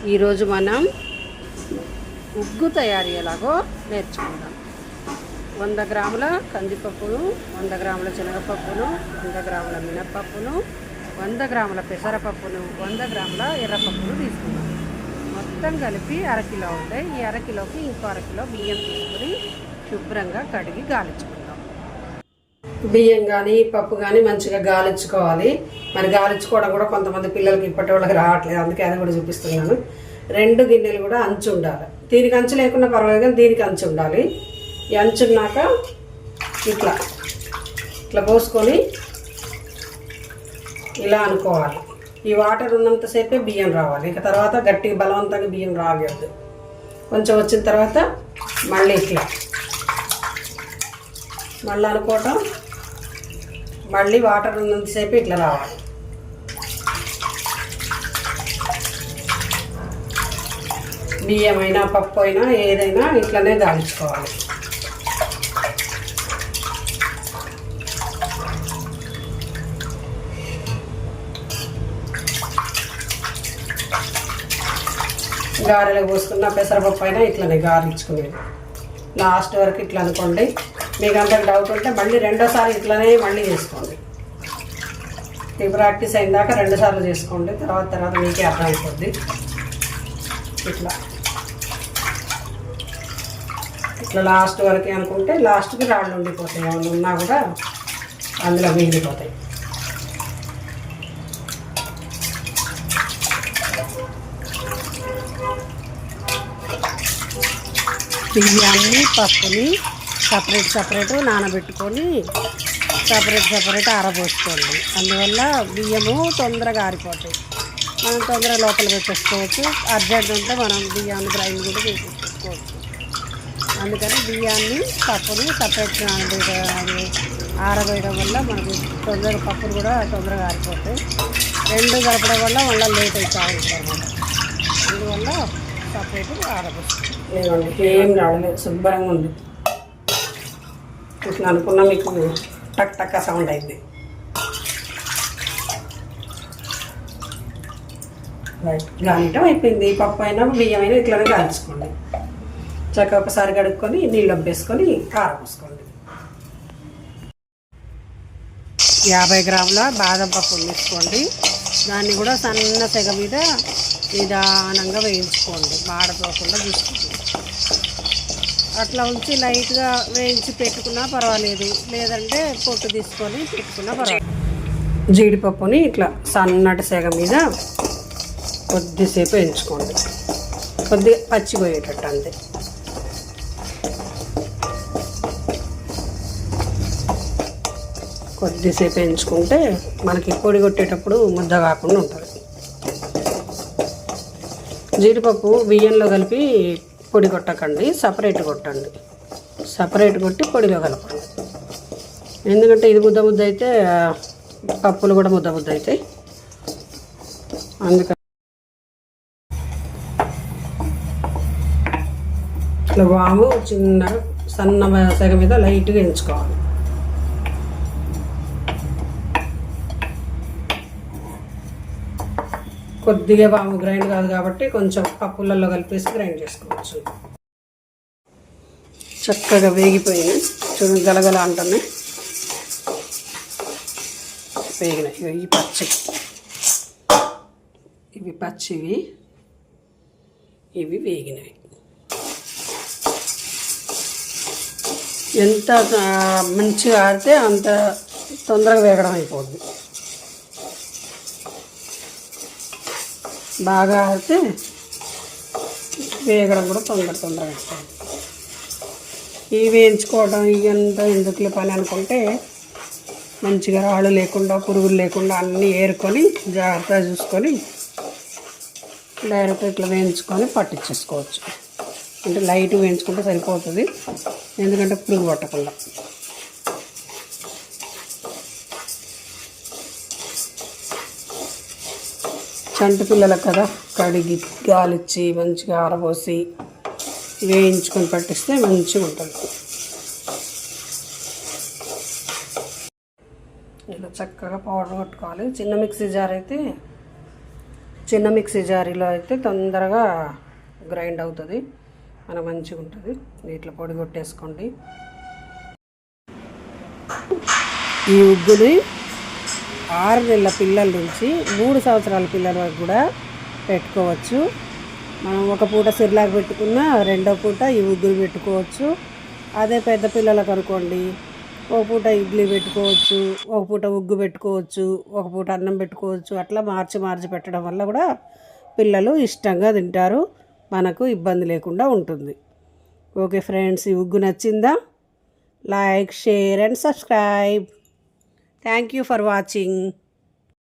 ఈరోజు మనం ఉగ్గు తయారీ ఎలాగో నేర్చుకుందాం. 100 గ్రాముల కందిపప్పును, 100 గ్రాముల శనగపప్పును, 100 గ్రాముల మినప్పప్పును, 100 గ్రాముల పెసరపప్పును, 100 గ్రాముల ఎర్రపప్పును తీసుకుందాం. మొత్తం కలిపి అరకిలో ఉంటాయి. ఈ అరకిలోకి ఇంకో అరకిలో బియ్యం తీసుకొని శుభ్రంగా కడిగి గాలించుకుందాం. బియ్యం కానీ పప్పు కానీ మంచిగా గాలించుకోవాలి. మరి గాలించుకోవడం కూడా కొంతమంది పిల్లలకి ఇప్పటి వాళ్ళకి రావట్లేదు, అందుకే అది కూడా చూపిస్తున్నాను. 2 గిన్నెలు కూడా అంచు ఉండాలి. దీనికి అంచు లేకుండా పర్వాలేదు, కానీ దీనికి అంచు ఉండాలి. ఈ అంచున్నాక ఇట్లా ఇట్లా పోసుకొని ఇలా అనుకోవాలి. ఈ వాటర్ ఉన్నంతసేపే బియ్యం రావాలి. ఇక తర్వాత గట్టిగా బలవంతంగా బియ్యం రాగద్దు. కొంచెం వచ్చిన తర్వాత మళ్ళీ ఇట్లా మళ్ళీ అనుకోవటం, మళ్ళీ వాటర్ ఉన్నంతసేపు ఇట్లా రావాలి. బియ్యమైనా పప్పు అయినా ఏదైనా ఇట్లనే గాలించుకోవాలి. గారెలు పోసుకున్న పెసరపప్పు అయినా ఇట్లనే గాలించుకునేది. లాస్ట్ వరకు ఇట్లా అనుకోండి. మీకు అంత డౌట్ ఉంటే మళ్ళీ రెండోసారి ఇట్లనే మళ్ళీ చేసుకోండి. ఈ ప్రాక్టీస్ అయిన దాకా 2 సార్లు చేసుకోండి. తర్వాత మీకే అర్థమైపోద్ది. ఇట్లా లాస్ట్ వరకు అనుకుంటే లాస్ట్కి రాళ్ళు ఉండిపోతాయి. ఏమైనా ఉన్నా కూడా అందులో మిగిలిపోతాయి. బియ్యాన్ని పప్పుని సపరేట్ నానబెట్టుకొని సపరేట్ ఆరబోసుకోండి. అందువల్ల బియ్యము తొందరగా ఆరిపోతాయి. మనం తొందరగా లోపల పెట్టేసుకోవచ్చు. అర్జెంట్ ఉంటే మనం బియ్యాన్ని గ్రైండ్ కూడా చేసేసుకోవచ్చు. అందుకని బియ్యాన్ని పప్పుని సపరేట్ ఆరబోయడం వల్ల మనకి తొందరగా పప్పులు కూడా తొందరగా ఆరిపోతాయి. 2 కలపడం వల్ల మళ్ళీ లేట్ అవుతూ ఉంటారు అన్నమాట. అందువల్ల సపరేట్ ఆరబోస్తుంది. లేదండి, ఏం రావలేదు, శుభ్రంగా ఉంది. ఇట్లా అనుకున్నా మీకు టక్ టక్ సౌండ్ అయింది. రైట్, గాలిటం అయిపోయింది. పప్పు అయినా బియ్యం అయినా ఇట్లనే కాల్చుకోండి. చక్కగా ఒకసారి కడుక్కొని నీళ్ళు వేసుకొని ఆరబోసుకోండి. 50 గ్రాముల బాదం పప్పు తీసుకోండి. దాన్ని కూడా సన్న సెగ మీద నిదానంగా వేయించుకోండి. మాడపోకుండా చూసుకోండి. అట్లా ఉంచి లైట్గా వేయించి పెట్టుకున్నా పర్వాలేదు, లేదంటే పొట్టు తీసుకొని పెట్టుకున్నా పర్వాలేదు. జీడిపప్పుని ఇట్లా సన్నటి సెగ మీద కొద్దిసేపు వేయించుకోండి. కొద్దిగా పచ్చిపోయేటట్టు అంతే. కొద్దిసేపు వేయించుకుంటే మనకి పొడి కొట్టేటప్పుడు ముద్ద కాకుండా ఉంటుంది. జీడిపప్పు బియ్యంలో కలిపి పొడి కొట్టకండి, సపరేట్ కొట్టండి. సపరేట్ కొట్టి పొడిలో కలపండి. ఎందుకంటే ఇది ముద్ద అయితే పప్పులు కూడా ముద్ద అవుతాయి. అందుకని ఇట్లా వాము చిన్న సన్న సెగ మీద లైట్గా వేయించుకోవాలి. కొద్దిగా వాము గ్రైండ్ కాదు కాబట్టి కొంచెం పప్పులలో కలిపేసి గ్రైండ్ చేసుకోవచ్చు. చక్కగా వేగిపోయినాయి, చూడండి గలగల అంటున్నాయి. వేగినాయి. ఇవి పచ్చివి, ఇవి వేగినవి. ఎంత మంచిగా ఆడితే అంత తొందరగా వేగడం అయిపోద్ది. బాగా ఆడితే వేగడం కూడా తొందరగా అయిపోద్ది. ఇవి వేయించుకోవడం ఇదంతా ఎందుకులే పని అనుకుంటే మంచిగా రాళ్ళు లేకుండా పురుగులు లేకుండా అన్నీ ఏరుకొని జాగ్రత్తగా చూసుకొని డైరెక్ట్ ఇట్లా వేయించుకొని పట్టించేసుకోవచ్చు. అంటే లైట్ వేయించుకుంటే సరిపోతుంది, ఎందుకంటే పురుగు పట్టకుండా. చంటి పిల్లలకు కదా కడిగి గాలిచ్చి మంచిగా ఆరబోసి వేయించుకొని పట్టిస్తే మంచిగా ఉంటుంది. ఇలా చక్కగా పౌడర్ కొట్టుకోవాలి. చిన్న మిక్సీ జార్ అయితే చిన్న మిక్సీ జారీలో అయితే తొందరగా గ్రైండ్ అవుతుంది, మనకు మంచిగా ఉంటుంది. వీటిలో పొడి కొట్టేసుకోండి. ఈ ఉగ్గుని 6 నెలల పిల్లల నుంచి 3 సంవత్సరాల పిల్లల వరకు కూడా పెట్టుకోవచ్చు. మనం ఒక పూట సిర్లాక్ పెట్టుకున్నా రెండో పూట ఈ ఉగ్గులు పెట్టుకోవచ్చు. అదే పెద్ద పిల్లలకు అనుకోండి, ఒక పూట ఇడ్లీ పెట్టుకోవచ్చు, ఒక పూట ఉగ్గు పెట్టుకోవచ్చు, ఒక పూట అన్నం పెట్టుకోవచ్చు. అట్లా మార్చి పెట్టడం వల్ల కూడా పిల్లలు ఇష్టంగా తింటారు, మనకు ఇబ్బంది లేకుండా ఉంటుంది. ఓకే ఫ్రెండ్స్, ఈ ఉగ్గు నచ్చిందా? Like, share and subscribe. Thank you for watching.